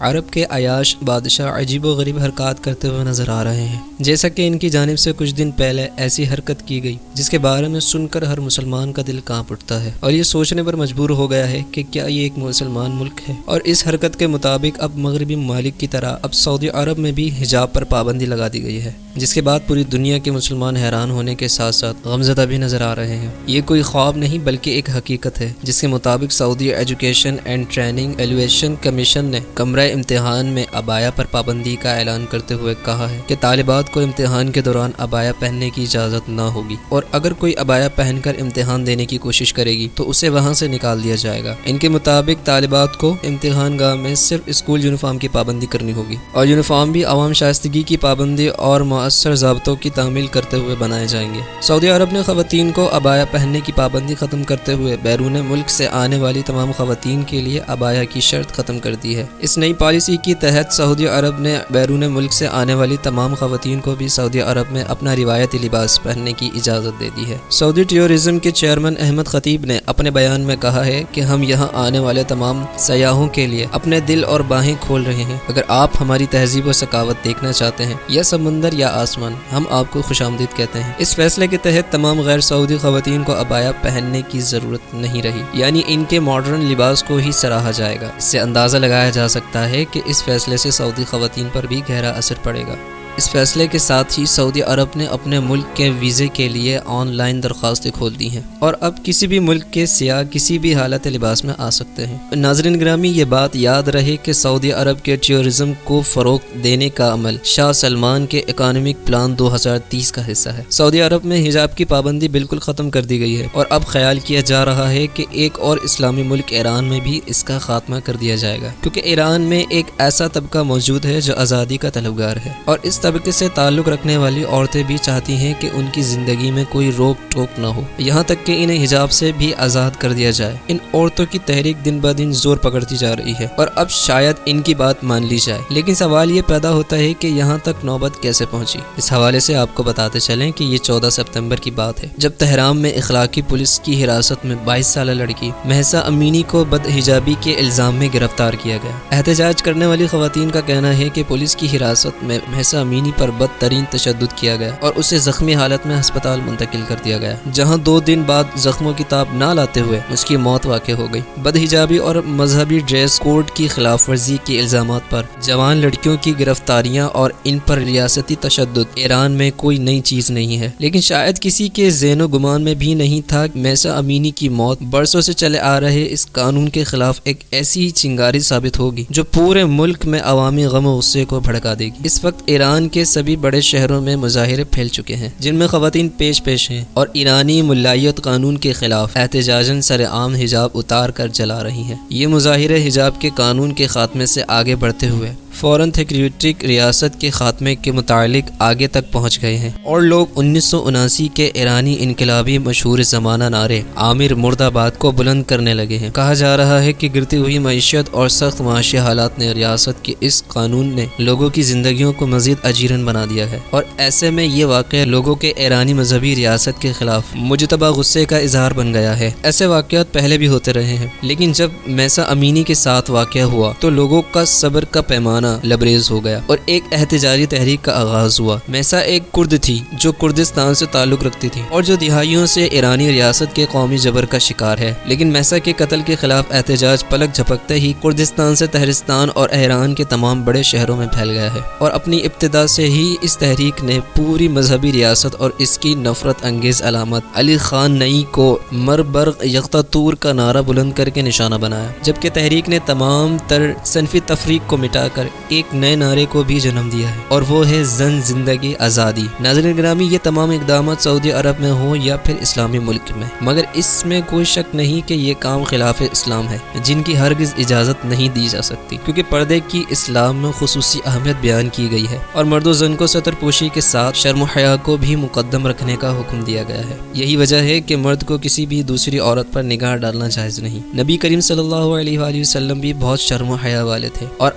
عرب کے عیاش بادشاہ عجیب و غریب حرکات کرتے ہوئے نظر آ رہے ہیں، جیسا کہ ان کی جانب سے کچھ دن پہلے ایسی حرکت کی گئی جس کے بارے میں سن کر ہر مسلمان کا دل کانپ اٹھتا ہے اور یہ سوچنے پر مجبور ہو گیا ہے کہ کیا یہ ایک مسلمان ملک ہے۔ اور اس حرکت کے مطابق اب مغربی ممالک کی طرح اب سعودی عرب میں بھی حجاب پر پابندی لگا دی گئی ہے، جس کے بعد پوری دنیا کے مسلمان حیران ہونے کے ساتھ ساتھ غمزدہ بھی نظر آ رہے ہیں۔ یہ کوئی خواب نہیں بلکہ ایک حقیقت ہے، جس کے مطابق سعودی education and training evaluation commission نے کمرہ امتحان میں عبایا پر پابندی کا اعلان کرتے ہوئے کہا ہے کہ طالبات کو امتحان کے دوران عبایا پہننے کی اجازت نہ ہوگی، اور اگر کوئی عبایا پہن کر امتحان دینے کی کوشش کرے گی تو اسے وہاں سے نکال دیا جائے گا۔ ان کے مطابق طالبات کو امتحان گاہ میں صرف اسکول یونیفارم کی پابندی کرنی ہوگی، اور یونیفارم بھی عوام شائستگی کی پابندی اور مؤثر ضابطوں کی تعمیل کرتے ہوئے بنائے جائیں گے۔ سعودی عرب نے خواتین کو عبایا پہننے کی پابندی ختم کرتے ہوئے بیرون ملک سے آنے والی تمام خواتین کے لیے عبایا کی شرط ختم کر دی ہے۔ اس نئی پالیسی کی تحت سعودی عرب نے بیرون ملک سے آنے والی تمام خواتین کو بھی سعودی عرب میں اپنا روایتی لباس پہننے کی اجازت دے دی ہے۔ سعودی ٹورزم کے چیئرمین احمد خطیب نے اپنے بیان میں کہا ہے کہ ہم یہاں آنے والے تمام سیاحوں کے لیے اپنے دل اور باہیں کھول رہے ہیں۔ اگر آپ ہماری تہذیب و ثقافت دیکھنا چاہتے ہیں، یا سمندر یا آسمان، ہم آپ کو خوش آمدید کہتے ہیں۔ اس فیصلے کے تحت تمام غیر سعودی خواتین کو عبایا پہننے کی ضرورت نہیں رہی، یعنی ان کے ماڈرن لباس کو ہی سراہا جائے گا۔ اس سے اندازہ لگایا جا سکتا ہے کہ اس فیصلے سے سعودی خواتین پر بھی گہرا اثر پڑے گا۔ اس فیصلے کے ساتھ ہی سعودی عرب نے اپنے ملک کے ویزے کے لیے آن لائن درخواستیں کھول دی ہیں، اور اب کسی بھی ملک کے سیاح کسی بھی حالت لباس میں آ سکتے ہیں۔ ناظرین گرامی، یہ بات یاد رہے کہ سعودی عرب کے ٹورزم کو فروغ دینے کا عمل شاہ سلمان کے اکانومک پلان 2030 کا حصہ ہے۔ سعودی عرب میں حجاب کی پابندی بالکل ختم کر دی گئی ہے، اور اب خیال کیا جا رہا ہے کہ ایک اور اسلامی ملک ایران میں بھی اس کا خاتمہ کر دیا جائے گا، کیونکہ ایران میں ایک ایسا طبقہ موجود ہے جو آزادی کا طلبگار ہے، اور اس طبقے سے تعلق رکھنے والی عورتیں بھی چاہتی ہیں کہ ان کی زندگی میں کوئی روک ٹوک نہ ہو، یہاں تک کہ انہیں حجاب سے بھی آزاد کر دیا جائے۔ ان عورتوں کی تحریک دن بہ دن زور پکڑتی جا رہی ہے، اور اب شاید ان کی بات مان لی جائے، لیکن سوال یہ پیدا ہوتا ہے کہ یہاں تک نوبت کیسے پہنچی۔ اس حوالے سے آپ کو بتاتے چلیں کہ یہ 14 ستمبر کی بات ہے، جب تہران میں اخلاقی پولیس کی حراست میں 22 سالہ لڑکی مہسا امینی کو بد حجابی کے الزام میں گرفتار کیا گیا۔ احتجاج کرنے والی خواتین کا کہنا ہے کہ پولیس کی حراست میں مہسا امینی پر بدترین تشدد کیا گیا اور اسے زخمی حالت میں ہسپتال منتقل کر دیا گیا، جہاں 2 دن بعد زخموں کی تاب نہ لاتے ہوئے اس کی موت واقع ہو گئی۔ بد حجابی اور مذہبی ڈریس کوڈ کی خلاف ورزی کے الزامات پر جوان لڑکیوں کی گرفتاریاں اور ان پر ریاستی تشدد ایران میں کوئی نئی چیز نہیں ہے، لیکن شاید کسی کے ذہن و گمان میں بھی نہیں تھا کہ مہسا امینی کی موت برسوں سے چلے آ رہے اس قانون کے خلاف ایک ایسی چنگاری ثابت ہوگی جو پورے ملک میں عوامی غم و غصے کو بھڑکا دے گی۔ اس وقت ایران کے سبھی بڑے شہروں میں مظاہرے پھیل چکے ہیں، جن میں خواتین پیش ہیں اور ایرانی ملائیت قانون کے خلاف احتجاجاً سر عام حجاب اتار کر جلا رہی ہیں۔ یہ مظاہرے حجاب کے قانون کے خاتمے سے آگے بڑھتے ہوئے فوراً تھیوکریٹک ریاست کے خاتمے کے متعلق آگے تک پہنچ گئے ہیں، اور لوگ 1979 کے ایرانی انقلابی مشہور زمانہ نعرے عامر مرد آباد کو بلند کرنے لگے ہیں۔ کہا جا رہا ہے کہ گرتی ہوئی معیشت اور سخت معاشی حالات نے ریاست کے اس قانون نے لوگوں کی زندگیوں کو مزید اجیرن بنا دیا ہے، اور ایسے میں یہ واقعہ لوگوں کے ایرانی مذہبی ریاست کے خلاف مجتبی غصے کا اظہار بن گیا ہے۔ ایسے واقعات پہلے بھی ہوتے رہے ہیں، لیکن جب مہسا امینی کے ساتھ واقعہ ہوا تو لوگوں کا صبر کا پیمانہ لبریز ہو گیا اور ایک احتجاجی تحریک کا آغاز ہوا۔ مہسا ایک کرد تھی جو کردستان سے تعلق رکھتی تھی اور جو دہائیوں سے ایرانی ریاست کے قومی جبر کا شکار ہے، لیکن مہسا کے قتل کے خلاف احتجاج پلک جھپکتے ہی کردستان سے تہرستان اور ایران کے تمام بڑے شہروں میں پھیل گیا ہے، اور اپنی ابتدا سے ہی اس تحریک نے پوری مذہبی ریاست اور اس کی نفرت انگیز علامت علی خان نئی کو مر برق یکتاتور کا نعرہ بلند کر کے نشانہ بنایا، جبکہ تحریک نے تمام تر صنفی تفریق کو مٹا کر ایک نئے نعرے کو بھی جنم دیا ہے، اور وہ ہے زن زندگی آزادی۔ ناظرین گرامی، یہ تمام اقدامات سعودی عرب میں ہوں یا پھر اسلامی ملک میں، مگر اس میں کوئی شک نہیں کہ یہ کام خلاف اسلام ہے، جن کی ہرگز اجازت نہیں دی جا سکتی، کیونکہ پردے کی اسلام میں خصوصی اہمیت بیان کی گئی ہے، اور مرد و زن کو ستر پوشی کے ساتھ شرم و حیا کو بھی مقدم رکھنے کا حکم دیا گیا ہے۔ یہی وجہ ہے کہ مرد کو کسی بھی دوسری عورت پر نگاہ ڈالنا جائز نہیں۔ نبی کریم صلی اللہ علیہ وآلہ وسلم بھی بہت شرم و حیا والے تھے، اور